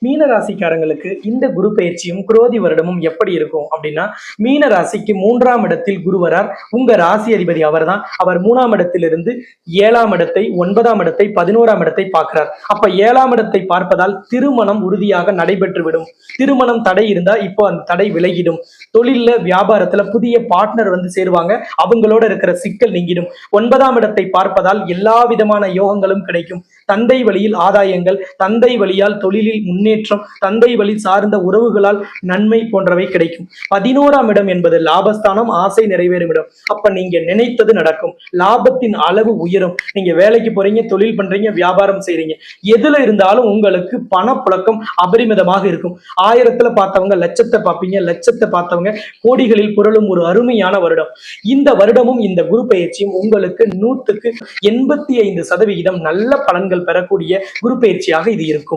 மீன ராசிக்காரங்களுக்கு இந்த குரு பயிற்சியும் குரோதி வருடமும் எப்படி இருக்கும் அப்படின்னா, மீன ராசிக்கு 3ஆம் இடத்தில் குரு வரார். உங்க ராசி அதிபதி அவர்தான். அவர் 3ஆம் இடத்திலிருந்து 7ஆம் இடத்தை, 9ஆம் இடத்தை, 11ஆம் இடத்தை பார்க்கிறார். அப்ப 7ஆம் இடத்தை பார்ப்பதால் திருமணம் உறுதியாக நடைபெற்றுவிடும். திருமணம் தடை இருந்தா இப்போ அந்த தடை விலகிடும். தொழில்ல வியாபாரத்துல புதிய பார்ட்னர் வந்து சேருவாங்க. அவங்களோட இருக்கிற சிக்கல் நீங்கிடும். 9ஆம் இடத்தை பார்ப்பதால் எல்லா விதமான யோகங்களும் கிடைக்கும். தந்தை வழியில் ஆதாயங்கள், தந்தை வழியால் தொழிலில் முன்னேற்றம், தந்தை வழி சார்ந்த உறவுகளால் நன்மை போன்றவை கிடைக்கும். 11ஆம் இடம் என்பது லாபஸ்தானம், ஆசை நிறைவேறும் இடம். அப்ப நீங்க நினைத்தது நடக்கும். லாபத்தின் அளவு உயரும். நீங்க வேலைக்கு போறீங்க, தொழில் பண்றீங்க, வியாபாரம் செய்றீங்க, எதுல இருந்தாலும் உங்களுக்கு பணப்புழக்கம் அபரிமிதமாக இருக்கும். 1000த்துல பார்த்தவங்க லட்சத்தை பார்ப்பீங்க, லட்சத்தை பார்த்தவங்க கோடிகளில் புரளும் ஒரு அருமையான வருடம். இந்த வருடமும் இந்த குரு பயிற்சியும் உங்களுக்கு 100க்கு 85% நல்ல பலன்கள் பெறக்கூடிய குரு பயிற்சியாக இது இருக்கும்.